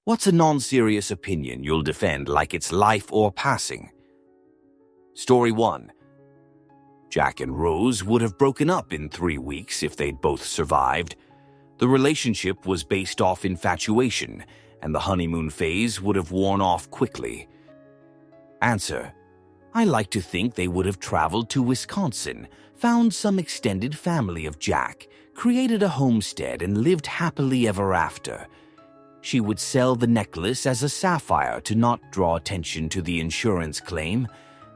What's a non-serious opinion you'll defend like it's life or passing? Story 1. Jack and Rose would have broken up in 3 weeks if they'd both survived. The relationship was based off infatuation, and the honeymoon phase would have worn off quickly. Answer. I like to think they would have traveled to Wisconsin, found some extended family of Jack, created a homestead, and lived happily ever after. She would sell the necklace as a sapphire to not draw attention to the insurance claim.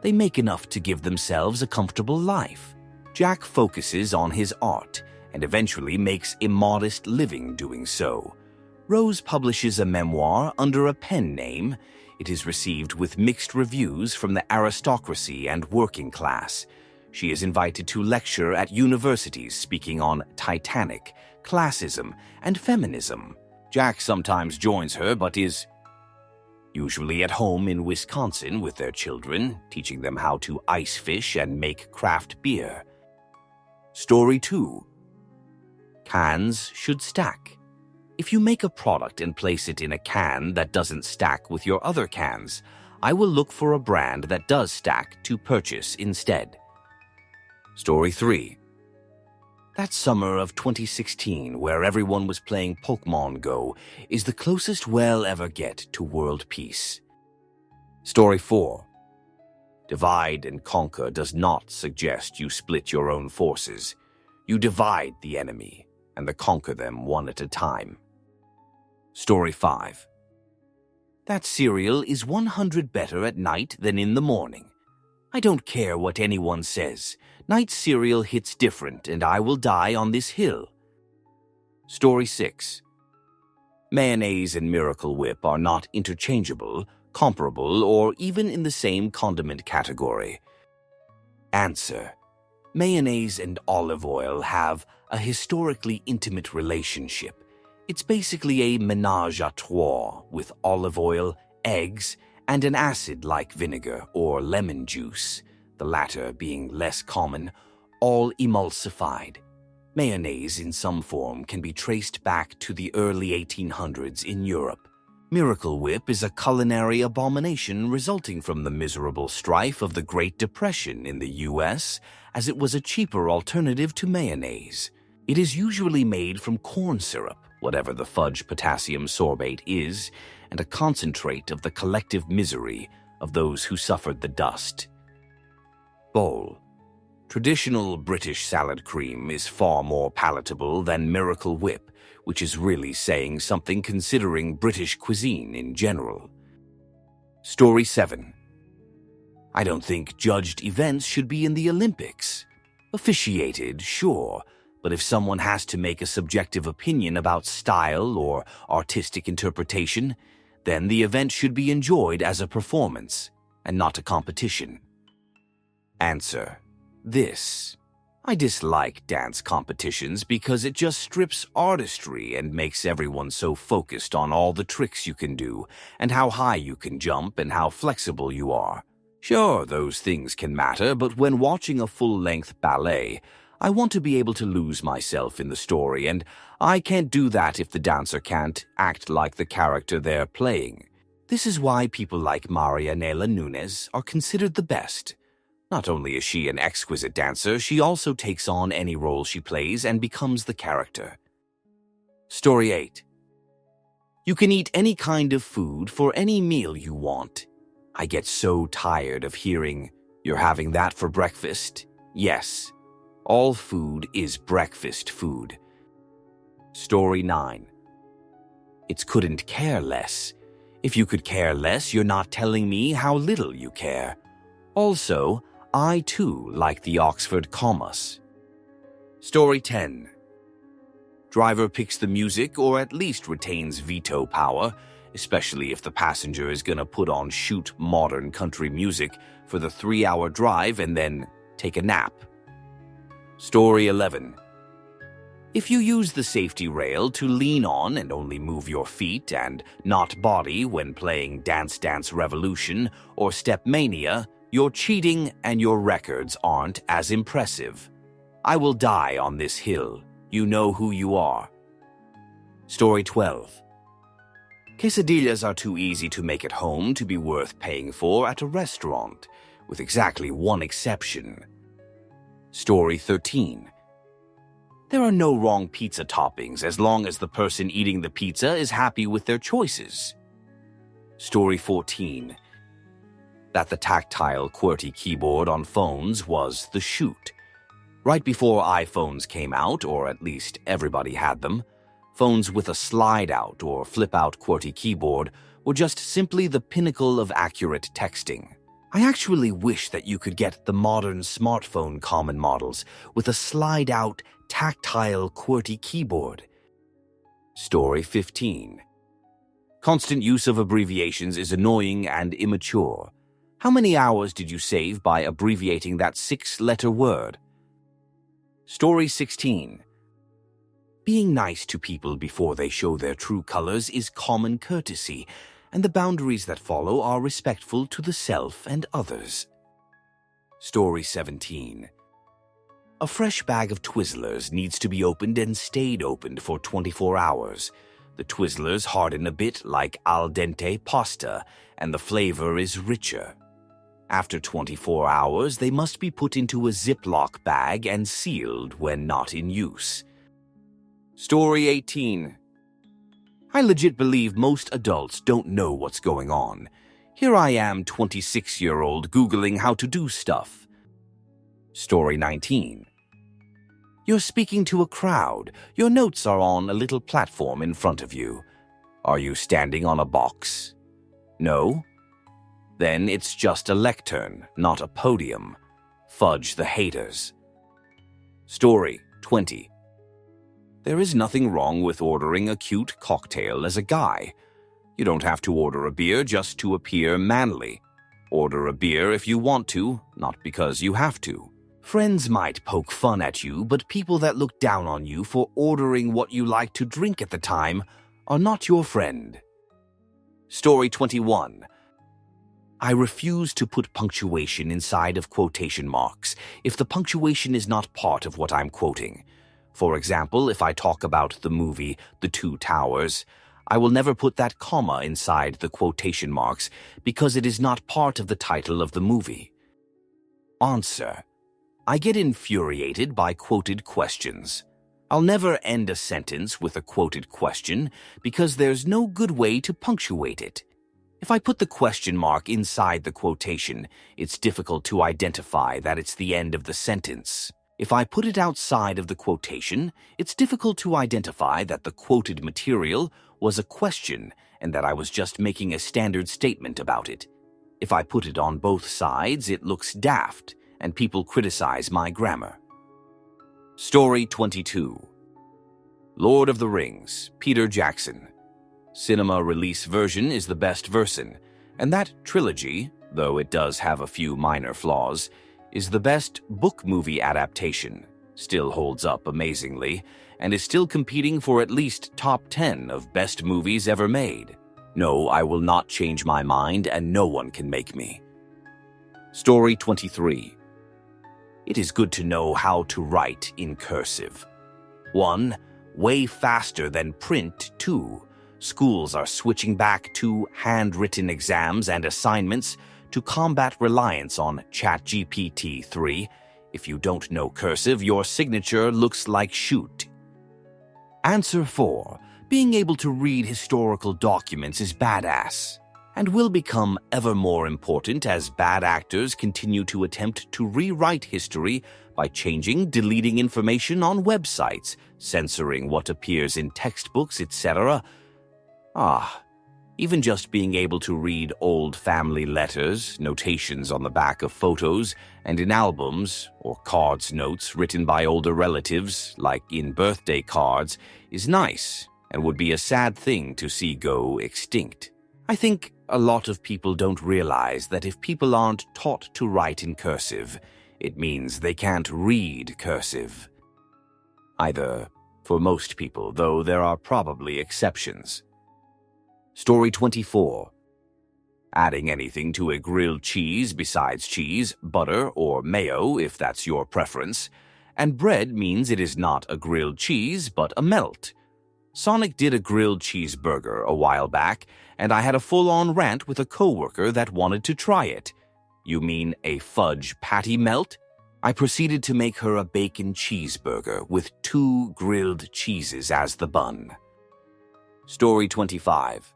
They make enough to give themselves a comfortable life. Jack focuses on his art and eventually makes a modest living doing so. Rose publishes a memoir under a pen name. It is received with mixed reviews from the aristocracy and working class. She is invited to lecture at universities speaking on Titanic, classism, and feminism. Jack sometimes joins her but is usually at home in Wisconsin with their children, teaching them how to ice fish and make craft beer. Story 2. Cans should stack. If you make a product and place it in a can that doesn't stack with your other cans, I will look for a brand that does stack to purchase instead. Story 3. That summer of 2016, where everyone was playing Pokémon Go, is the closest we'll ever get to world peace. Story 4. Divide and conquer does not suggest you split your own forces. You divide the enemy and conquer them one at a time. Story 5. That cereal is 100 better at night than in the morning. I don't care what anyone says. Night cereal hits different, and I will die on this hill. Story 6. Mayonnaise and Miracle Whip are not interchangeable, comparable, or even in the same condiment category. Answer. Mayonnaise and olive oil have a historically intimate relationship. It's basically a ménage à trois with olive oil, eggs, and an acid like vinegar or lemon juice, the latter being less common, all emulsified. Mayonnaise in some form can be traced back to the early 1800s in Europe. Miracle Whip is a culinary abomination resulting from the miserable strife of the Great Depression in the U.S., as it was a cheaper alternative to mayonnaise. It is usually made from corn syrup, whatever the fudge potassium sorbate is, and a concentrate of the collective misery of those who suffered the dust. Bowl. Traditional British salad cream is far more palatable than Miracle Whip, which is really saying something considering British cuisine in general. Story 7. I don't think judged events should be in the Olympics. Officiated, sure, but if someone has to make a subjective opinion about style or artistic interpretation, then the event should be enjoyed as a performance and not a competition. Answer. This. I dislike dance competitions because it just strips artistry and makes everyone so focused on all the tricks you can do and how high you can jump and how flexible you are. Sure, those things can matter, but when watching a full-length ballet, I want to be able to lose myself in the story, and I can't do that if the dancer can't act like the character they're playing. This is why people like Marianela Nunes are considered the best. Not only is she an exquisite dancer, she also takes on any role she plays and becomes the character. Story 8. You can eat any kind of food for any meal you want. I get so tired of hearing, "You're having that for breakfast?" Yes, all food is breakfast food. Story 9. It's couldn't care less. If you could care less, you're not telling me how little you care. Also, I too like the Oxford commas. Story 10. Driver picks the music or at least retains veto power, especially if the passenger is gonna put on shoot modern country music for the 3-hour drive and then take a nap. Story 11. If you use the safety rail to lean on and only move your feet and not body when playing Dance Dance Revolution or Step Mania, you're cheating and your records aren't as impressive. I will die on this hill. You know who you are. Story 12. Quesadillas are too easy to make at home to be worth paying for at a restaurant, with exactly one exception. Story 13. There are no wrong pizza toppings as long as the person eating the pizza is happy with their choices. Story 14. That the tactile QWERTY keyboard on phones was the shoot. Right before iPhones came out, or at least everybody had them, phones with a slide-out or flip-out QWERTY keyboard were just simply the pinnacle of accurate texting. I actually wish that you could get the modern smartphone common models with a slide-out, tactile QWERTY keyboard. Story 15. Constant use of abbreviations is annoying and immature. How many hours did you save by abbreviating that 6-letter word? Story 16. Being nice to people before they show their true colors is common courtesy, and the boundaries that follow are respectful to the self and others. Story 17. A fresh bag of Twizzlers needs to be opened and stayed opened for 24 hours. The Twizzlers harden a bit like al dente pasta, and the flavor is richer. After 24 hours, they must be put into a Ziploc bag and sealed when not in use. Story 18. I legit believe most adults don't know what's going on. Here I am, 26-year-old, Googling how to do stuff. Story 19. You're speaking to a crowd. Your notes are on a little platform in front of you. Are you standing on a box? No? Then it's just a lectern, not a podium. Fudge the haters. Story 20. There is nothing wrong with ordering a cute cocktail as a guy. You don't have to order a beer just to appear manly. Order a beer if you want to, not because you have to. Friends might poke fun at you, but people that look down on you for ordering what you like to drink at the time are not your friend. Story 21. I refuse to put punctuation inside of quotation marks if the punctuation is not part of what I'm quoting. For example, if I talk about the movie The Two Towers, I will never put that comma inside the quotation marks because it is not part of the title of the movie. Answer. I get infuriated by quoted questions. I'll never end a sentence with a quoted question because there's no good way to punctuate it. If I put the question mark inside the quotation, it's difficult to identify that it's the end of the sentence. If I put it outside of the quotation, it's difficult to identify that the quoted material was a question and that I was just making a standard statement about it. If I put it on both sides, it looks daft, and people criticize my grammar. Story 22. Lord of the Rings, Peter Jackson. Cinema release version is the best version, and that trilogy, though it does have a few minor flaws, is the best book movie adaptation, still holds up amazingly, and is still competing for at least top 10 of best movies ever made. No, I will not change my mind, and no one can make me. Story 23. It is good to know how to write in cursive. 1. Way faster than print, 2. Schools are switching back to handwritten exams and assignments to combat reliance on ChatGPT 3. If you don't know cursive, your signature looks like shoot. Answer 4. Being able to read historical documents is badass, and will become ever more important as bad actors continue to attempt to rewrite history by changing, deleting information on websites, censoring what appears in textbooks, etc. Even just being able to read old family letters, notations on the back of photos, and in albums, or cards notes written by older relatives, like in birthday cards, is nice and would be a sad thing to see go extinct. I think a lot of people don't realize that if people aren't taught to write in cursive, it means they can't read cursive. Either for most people, though there are probably exceptions. Story 24. Adding anything to a grilled cheese besides cheese, butter, or mayo, if that's your preference, and bread means it is not a grilled cheese but a melt. Sonic did a grilled cheeseburger a while back, and I had a full-on rant with a coworker that wanted to try it. You mean a fudge patty melt? I proceeded to make her a bacon cheeseburger with 2 grilled cheeses as the bun. Story 25.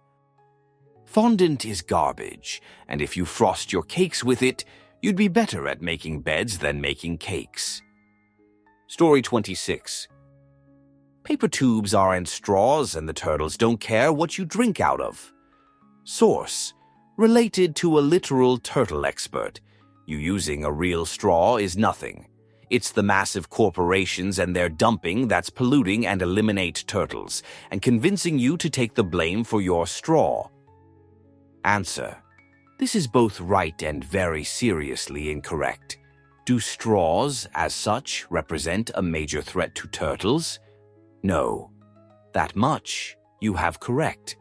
Fondant is garbage, and if you frost your cakes with it, you'd be better at making beds than making cakes. Story 26. Paper tubes aren't straws, and the turtles don't care what you drink out of. Source. Related to a literal turtle expert. You using a real straw is nothing. It's the massive corporations and their dumping that's polluting and eliminate turtles, and convincing you to take the blame for your straw. Answer. This is both right and very seriously incorrect. Do straws, as such, represent a major threat to turtles? No. That much you have correct.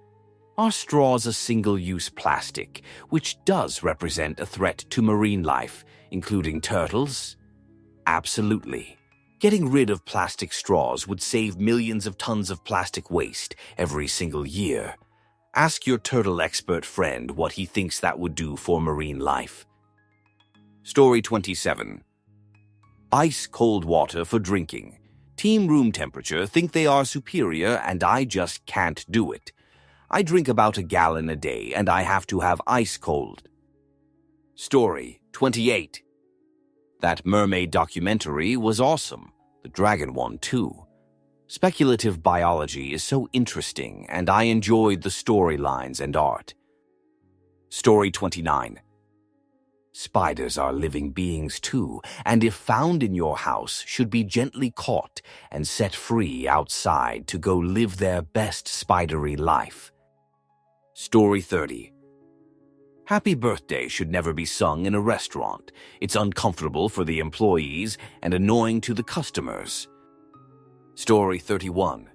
Are straws a single-use plastic, which does represent a threat to marine life, including turtles? Absolutely. Getting rid of plastic straws would save millions of tons of plastic waste every single year. Ask your turtle expert friend what he thinks that would do for marine life. Story 27. Ice cold water for drinking. Team room temperature think they are superior, and I just can't do it. I drink about 1 gallon a day, and I have to have ice cold. Story 28. That mermaid documentary was awesome. The dragon one, too. Speculative biology is so interesting, and I enjoyed the storylines and art. Story 29. Spiders are living beings too, and if found in your house, should be gently caught and set free outside to go live their best spidery life. Story 30. Happy birthday should never be sung in a restaurant. It's uncomfortable for the employees and annoying to the customers. Story 31.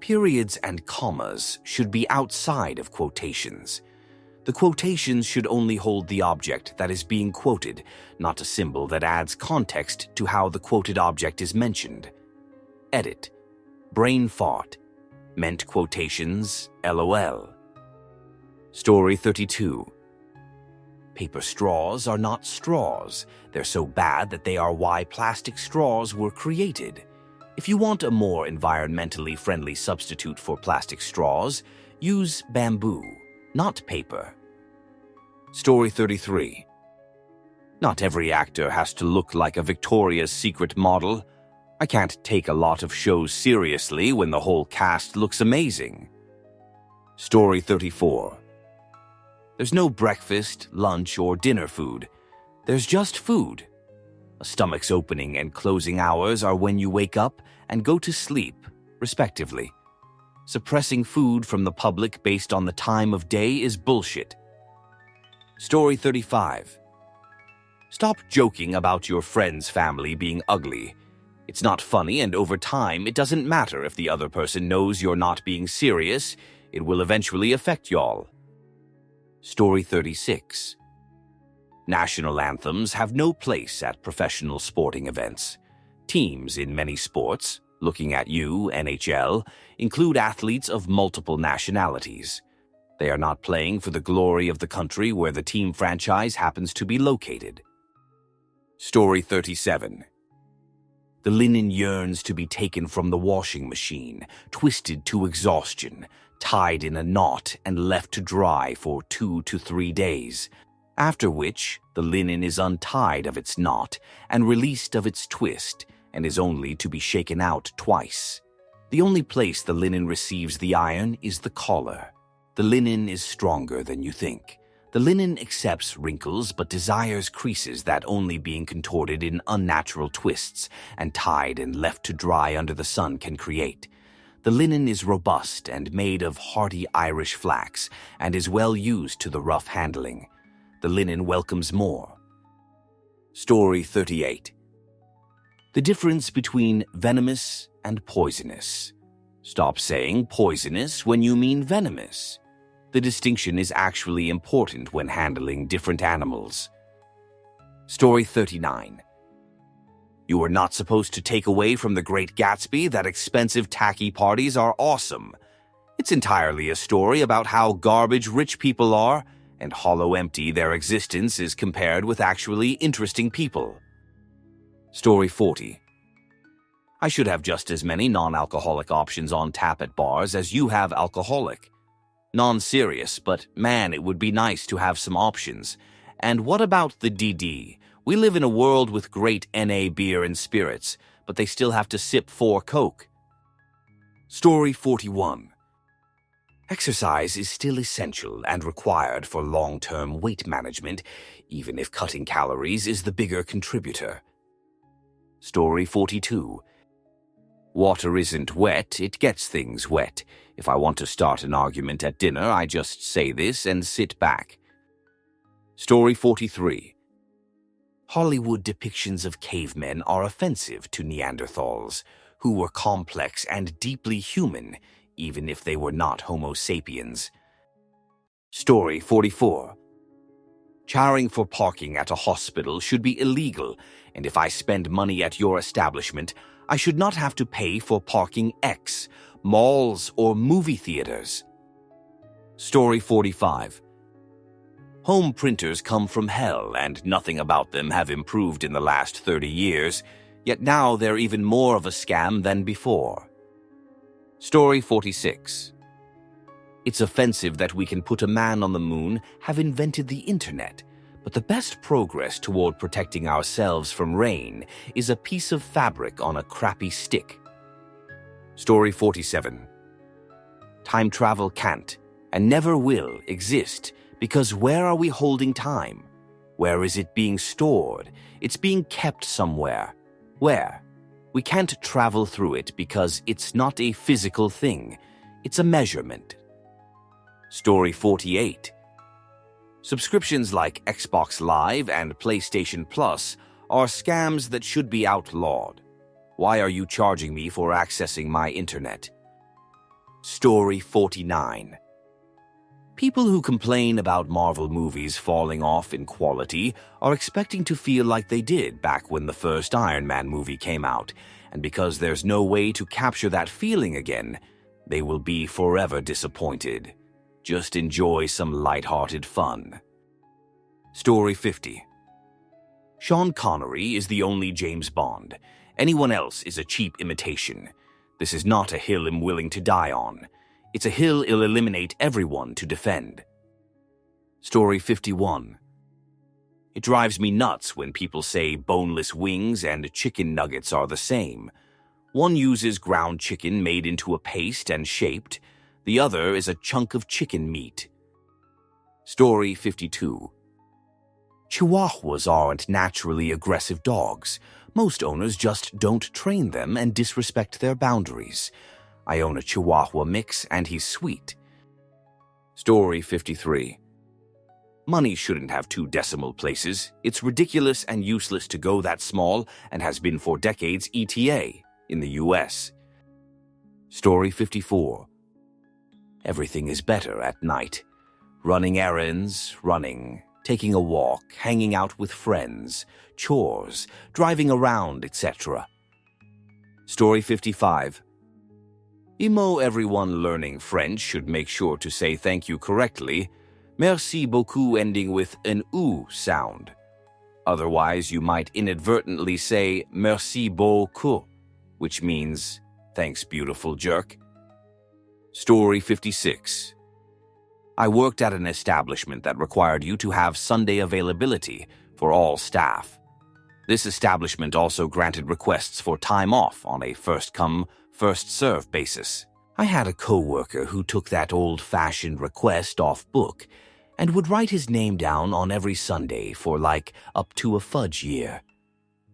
Periods and commas should be outside of quotations. The quotations should only hold the object that is being quoted, not a symbol that adds context to how the quoted object is mentioned. Edit. Brain fart. Meant quotations, LOL. Story 32. Paper straws are not straws. They're so bad that they are why plastic straws were created. If you want a more environmentally friendly substitute for plastic straws, use bamboo, not paper. Story 33. Not every actor has to look like a Victoria's Secret model. I can't take a lot of shows seriously when the whole cast looks amazing. Story 34. There's no breakfast, lunch, or dinner food. There's just food. A stomach's opening and closing hours are when you wake up and go to sleep, respectively. Suppressing food from the public based on the time of day is bullshit. Story 35. Stop joking about your friend's family being ugly. It's not funny, and over time, it doesn't matter if the other person knows you're not being serious. It will eventually affect y'all. Story 36. National anthems have no place at professional sporting events. Teams in many sports, looking at you, NHL, include athletes of multiple nationalities. They are not playing for the glory of the country where the team franchise happens to be located. Story 37. The linen yearns to be taken from the washing machine, twisted to exhaustion, tied in a knot and left to dry for 2 to 3 days, after which the linen is untied of its knot and released of its twist and is only to be shaken out twice. The only place the linen receives the iron is the collar. The linen is stronger than you think. The linen accepts wrinkles but desires creases that only being contorted in unnatural twists and tied and left to dry under the sun can create. The linen is robust and made of hardy Irish flax and is well used to the rough handling. The linen welcomes more. Story 38. The difference between venomous and poisonous. Stop saying poisonous when you mean venomous. The distinction is actually important when handling different animals. Story 39. You are not supposed to take away from The Great Gatsby that expensive tacky parties are awesome. It's entirely a story about how garbage rich people are and hollow empty their existence is compared with actually interesting people. Story 40. I should have just as many non-alcoholic options on tap at bars as you have alcoholic. Non-serious, but man, it would be nice to have some options. And what about the DD? We live in a world with great NA beer and spirits, but they still have to sip 4 Coke. Story 41. Exercise is still essential and required for long-term weight management, even if cutting calories is the bigger contributor. Story 42. Water isn't wet, it gets things wet. If I want to start an argument at dinner, I just say this and sit back. Story 43. Hollywood depictions of cavemen are offensive to Neanderthals, who were complex and deeply human, even if they were not Homo sapiens. Story 44. Charging for parking at a hospital should be illegal, and if I spend money at your establishment, I should not have to pay for parking X, malls, or movie theaters. Story 45. Home printers come from hell, and nothing about them have improved in the last 30 years, yet now they're even more of a scam than before. Story 46. It's offensive that we can put a man on the moon, have invented the internet, but the best progress toward protecting ourselves from rain is a piece of fabric on a crappy stick. Story 47. Time travel can't, and never will, exist, because where are we holding time? Where is it being stored? It's being kept somewhere. Where? We can't travel through it because it's not a physical thing. It's a measurement. Story 48. Subscriptions like Xbox Live and PlayStation Plus are scams that should be outlawed. Why are you charging me for accessing my internet? Story 49. People who complain about Marvel movies falling off in quality are expecting to feel like they did back when the first Iron Man movie came out, and because there's no way to capture that feeling again, they will be forever disappointed. Just enjoy some lighthearted fun. Story 50. Sean Connery is the only James Bond. Anyone else is a cheap imitation. This is not a hill I'm willing to die on. It's a hill I'll eliminate everyone to defend. Story 51. It drives me nuts when people say boneless wings and chicken nuggets are the same. One uses ground chicken made into a paste and shaped. The other is a chunk of chicken meat. Story 52. Chihuahuas aren't naturally aggressive dogs. Most owners just don't train them and disrespect their boundaries. I own a Chihuahua mix, and he's sweet. Story 53. Money shouldn't have 2 decimal places. It's ridiculous and useless to go that small and has been for decades ETA in the US. Story 54. Everything is better at night. Running errands, running, taking a walk, hanging out with friends, chores, driving around, etc. Story 55. Everyone learning French should make sure to say thank you correctly. Merci beaucoup ending with an ou sound. Otherwise, you might inadvertently say merci beaucoup, which means thanks, beautiful jerk. Story 56. I worked at an establishment that required you to have Sunday availability for all staff. This establishment also granted requests for time off on a first-come, first-served basis. I had a coworker who took that old-fashioned request off book and would write his name down on every Sunday for up to a fudge year.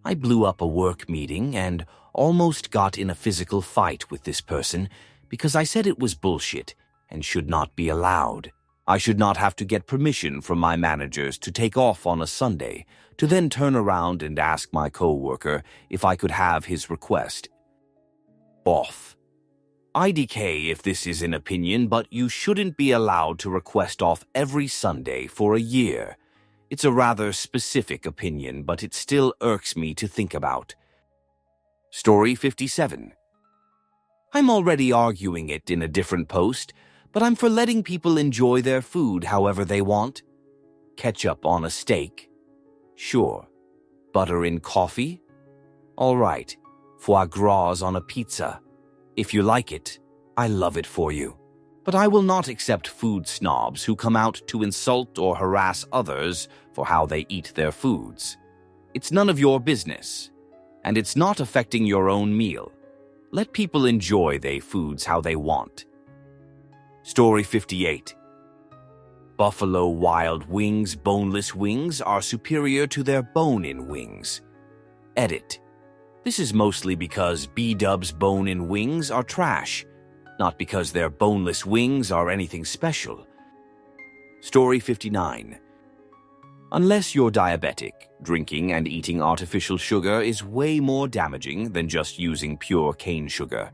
I blew up a work meeting and almost got in a physical fight with this person because I said it was bullshit and should not be allowed. I should not have to get permission from my managers to take off on a Sunday, to then turn around and ask my coworker if I could have his request off. IDK if this is an opinion, but you shouldn't be allowed to request off every Sunday for a year. It's a rather specific opinion, but it still irks me to think about. Story 57. I'm already arguing it in a different post, but I'm for letting people enjoy their food however they want. Ketchup on a steak? Sure. Butter in coffee? All right. Foie gras on a pizza? If you like it, I love it for you. But I will not accept food snobs who come out to insult or harass others for how they eat their foods. It's none of your business, and it's not affecting your own meal. Let people enjoy their foods how they want. Story 58. Buffalo Wild Wings boneless wings are superior to their bone-in wings. Edit. This is mostly because B-dub's bone-in wings are trash, not because their boneless wings are anything special. Story 59. Unless you're diabetic, drinking and eating artificial sugar is way more damaging than just using pure cane sugar.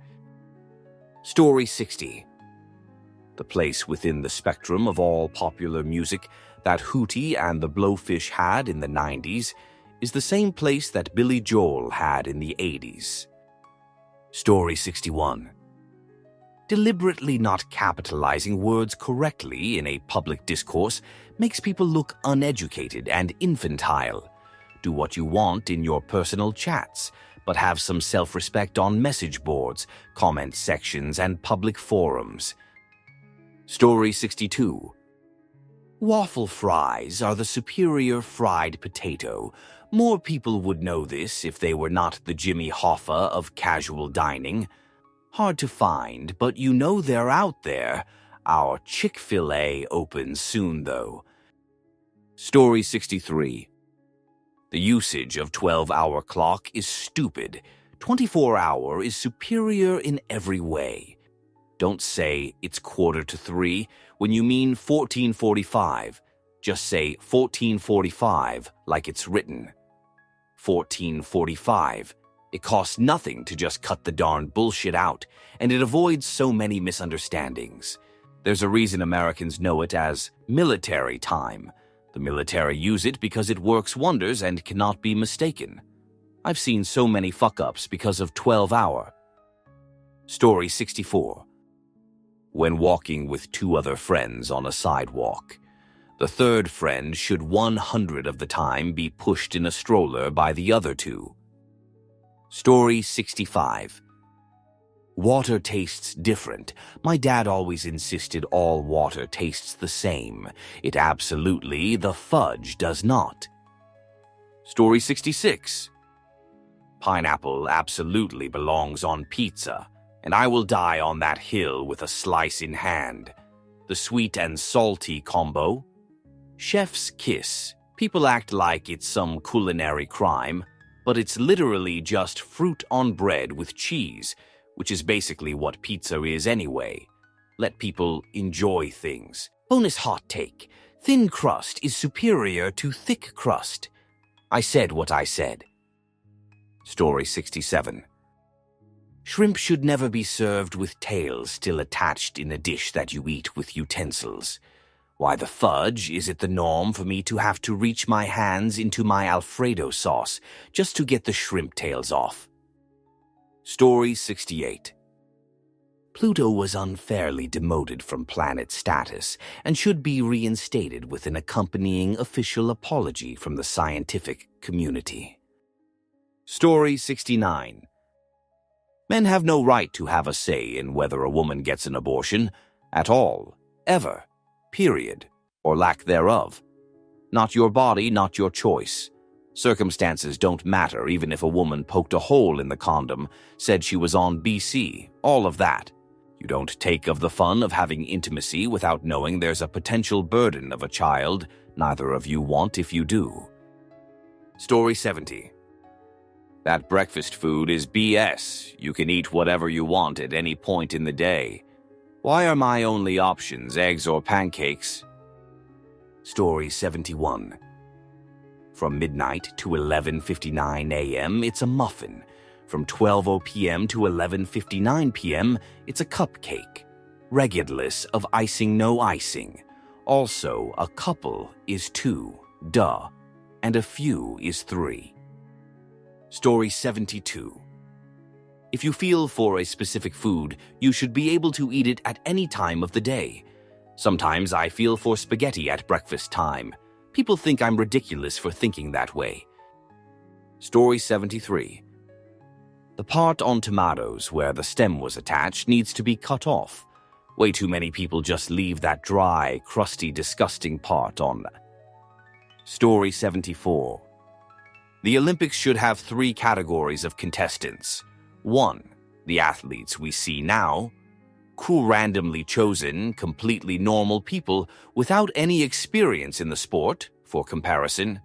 Story 60. The place within the spectrum of all popular music that Hootie and the Blowfish had in the 90s is the same place that Billy Joel had in the 80s. Story 61. Deliberately not capitalizing words correctly in a public discourse makes people look uneducated and infantile. Do what you want in your personal chats, but have some self-respect on message boards, comment sections, and public forums. Story 62. Waffle fries are the superior fried potato. More people would know this if they were not the Jimmy Hoffa of casual dining. Hard to find, but you know they're out there. Our Chick-fil-A opens soon, though. Story 63. The usage of 12-hour clock is stupid. 24-hour is superior in every way. Don't say it's 2:45 when you mean 14:45. Just say 14:45 like it's written. 14:45. It costs nothing to just cut the darn bullshit out, and it avoids so many misunderstandings. There's a reason Americans know it as military time. The military use it because it works wonders and cannot be mistaken. I've seen so many fuck-ups because of 12-hour. Story 64. When walking with two other friends on a sidewalk, the third friend should 100 of the time be pushed in a stroller by the other two. Story 65. Water tastes different. My dad always insisted all water tastes the same. It absolutely, the fudge, does not. Story 66. Pineapple absolutely belongs on pizza, and I will die on that hill with a slice in hand. The sweet and salty combo. Chef's kiss. People act like it's some culinary crime, but it's literally just fruit on bread with cheese, which is basically what pizza is anyway. Let people enjoy things. Bonus hot take. Thin crust is superior to thick crust. I said what I said. Story 67. Shrimp should never be served with tails still attached in a dish that you eat with utensils. Why the fudge is it the norm for me to have to reach my hands into my Alfredo sauce just to get the shrimp tails off? Story 68. Pluto was unfairly demoted from planet status and should be reinstated with an accompanying official apology from the scientific community. Story 69. Men have no right to have a say in whether a woman gets an abortion, at all, ever, period, or lack thereof. Not your body, not your choice. Circumstances don't matter even if a woman poked a hole in the condom, said she was on BC, all of that. You don't take of the fun of having intimacy without knowing there's a potential burden of a child neither of you want if you do. Story 70. That breakfast food is BS. You can eat whatever you want at any point in the day. Why are my only options eggs or pancakes? Story 71. From midnight to 11:59 a.m., it's a muffin. From 12:00 p.m. to 11:59 p.m., it's a cupcake. Regardless of icing, no icing. Also, a couple is 2, duh, and a few is 3. Story 72. If you feel for a specific food, you should be able to eat it at any time of the day. Sometimes I feel for spaghetti at breakfast time. People think I'm ridiculous for thinking that way. Story 73. The part on tomatoes where the stem was attached needs to be cut off. Way too many people just leave that dry, crusty, disgusting part on. Story 74. The Olympics should have 3 categories of contestants. 1. The athletes we see now. Randomly chosen, completely normal people without any experience in the sport, for comparison.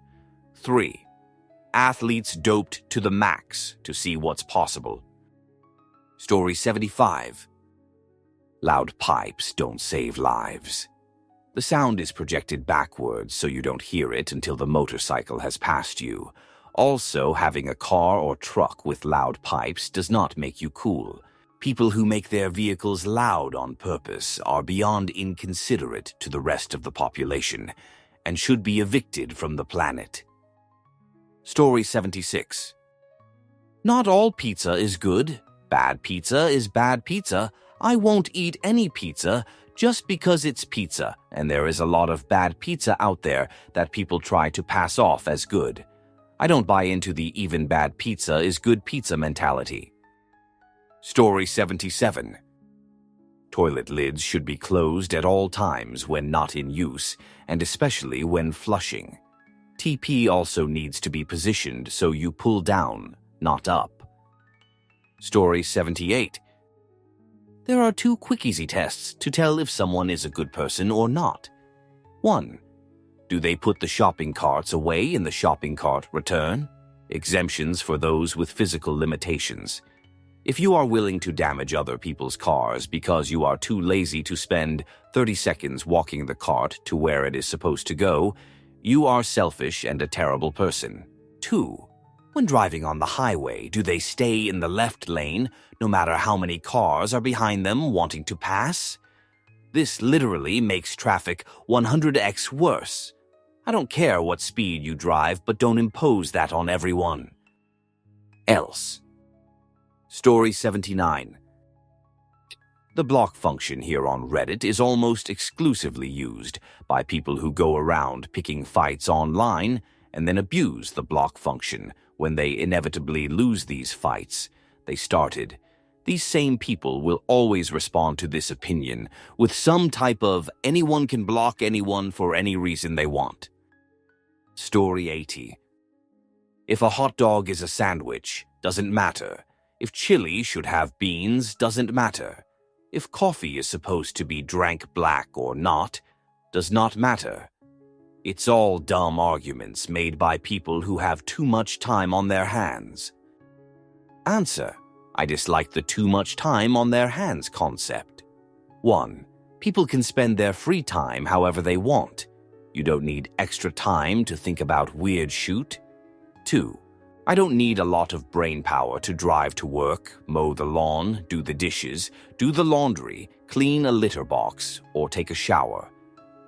3. Athletes doped to the max to see what's possible. Story 75. Loud pipes don't save lives. The sound is projected backwards so you don't hear it until the motorcycle has passed you. Also, having a car or truck with loud pipes does not make you cool. People who make their vehicles loud on purpose are beyond inconsiderate to the rest of the population and should be evicted from the planet. Story 76. Not all pizza is good. Bad pizza is bad pizza. I won't eat any pizza just because it's pizza, and there is a lot of bad pizza out there that people try to pass off as good. I don't buy into the even bad pizza is good pizza mentality. Story 77. Toilet lids should be closed at all times when not in use, and especially when flushing. TP also needs to be positioned so you pull down, not up. Story 78. There are 2 quick easy tests to tell if someone is a good person or not. 1. Do they put the shopping carts away in the shopping cart return? Exemptions for those with physical limitations. If you are willing to damage other people's cars because you are too lazy to spend 30 seconds walking the cart to where it is supposed to go, you are selfish and a terrible person. 2. When driving on the highway, do they stay in the left lane no matter how many cars are behind them wanting to pass? This literally makes traffic 100x worse. I don't care what speed you drive, but don't impose that on everyone else. Story 79. The block function here on Reddit is almost exclusively used by people who go around picking fights online and then abuse the block function when they inevitably lose these fights they started. These same people will always respond to this opinion with some type of anyone can block anyone for any reason they want. Story 80. If a hot dog is a sandwich, doesn't matter. If chili should have beans, doesn't matter. If coffee is supposed to be drank black or not, does not matter. It's all dumb arguments made by people who have too much time on their hands. Answer. I dislike the too much time on their hands concept. 1. People can spend their free time however they want. You don't need extra time to think about weird shoot. 2. I don't need a lot of brain power to drive to work, mow the lawn, do the dishes, do the laundry, clean a litter box, or take a shower.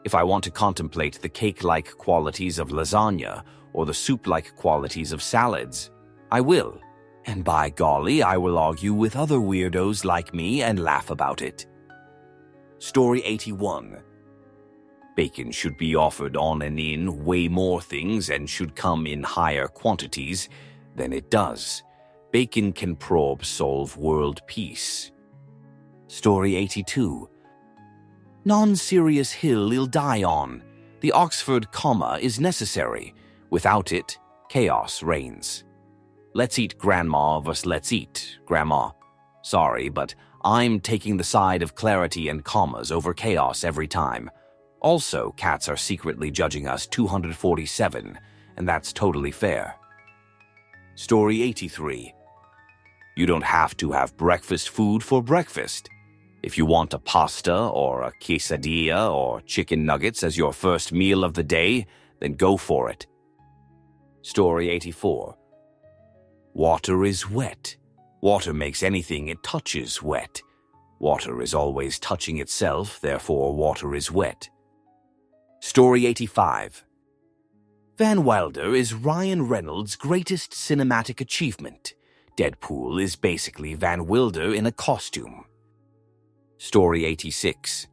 If I want to contemplate the cake-like qualities of lasagna or the soup-like qualities of salads, I will. And by golly, I will argue with other weirdos like me and laugh about it. Story 81. Bacon should be offered on and in way more things and should come in higher quantities than it does. Bacon can solve world peace. Story 82. Non-serious hill he'll die on. The Oxford comma is necessary. Without it, chaos reigns. Let's eat grandma vs. let's eat grandma. Sorry, but I'm taking the side of clarity and commas over chaos every time. Also, cats are secretly judging us 247, and that's totally fair. Story 83. You don't have to have breakfast food for breakfast. If you want a pasta or a quesadilla or chicken nuggets as your first meal of the day, then go for it. Story 84. Water is wet. Water makes anything it touches wet. Water is always touching itself, therefore water is wet. Story 85. Van Wilder is Ryan Reynolds' greatest cinematic achievement. Deadpool is basically Van Wilder in a costume. Story 86.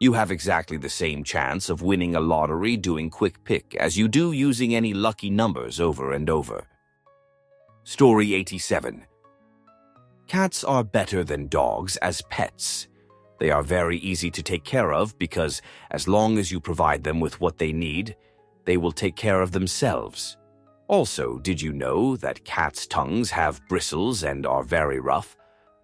You have exactly the same chance of winning a lottery doing quick pick as you do using any lucky numbers over and over. Story 87. Cats are better than dogs as pets. They are very easy to take care of because as long as you provide them with what they need, they will take care of themselves. Also, did you know that cats' tongues have bristles and are very rough?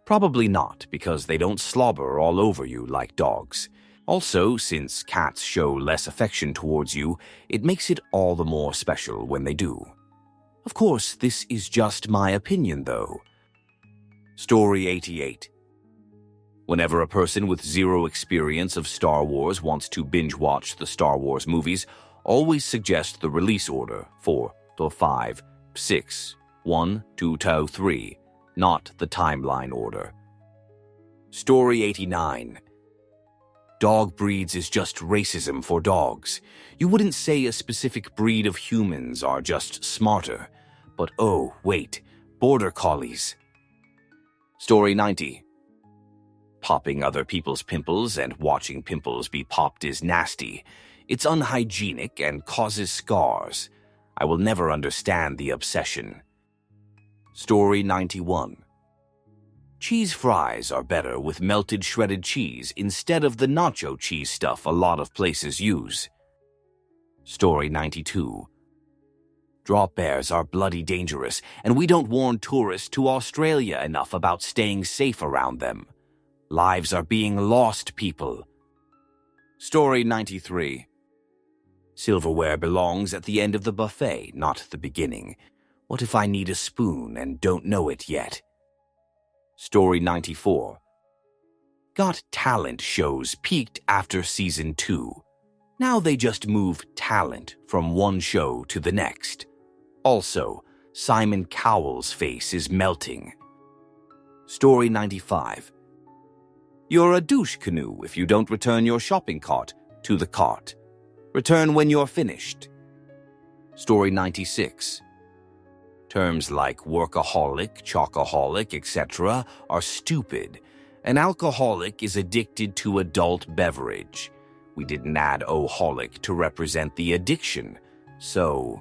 Probably not, because they don't slobber all over you like dogs. Also, since cats show less affection towards you, it makes it all the more special when they do. Of course, this is just my opinion, though. Story 88. Whenever a person with zero experience of Star Wars wants to binge-watch the Star Wars movies, always suggest the release order 4 to 5, 6, 1, 2 to 3, not the timeline order. Story 89. Dog breeds is just racism for dogs. You wouldn't say a specific breed of humans are just smarter. But oh, wait, border collies. Story 90. Popping other people's pimples and watching pimples be popped is nasty. It's unhygienic and causes scars. I will never understand the obsession. Story 91. Cheese fries are better with melted shredded cheese instead of the nacho cheese stuff a lot of places use. Story 92. Drop bears are bloody dangerous, and we don't warn tourists to Australia enough about staying safe around them. Lives are being lost, people. Story 93. Silverware belongs at the end of the buffet, not the beginning. What if I need a spoon and don't know it yet? Story 94. Got Talent shows peaked after Season 2. Now they just move talent from one show to the next. Also, Simon Cowell's face is melting. Story 95. You're a douche canoe if you don't return your shopping cart to the cart. Return when you're finished. Story 96. Terms like workaholic, chocoholic, etc. are stupid. An alcoholic is addicted to adult beverage. We didn't add oholic to represent the addiction, so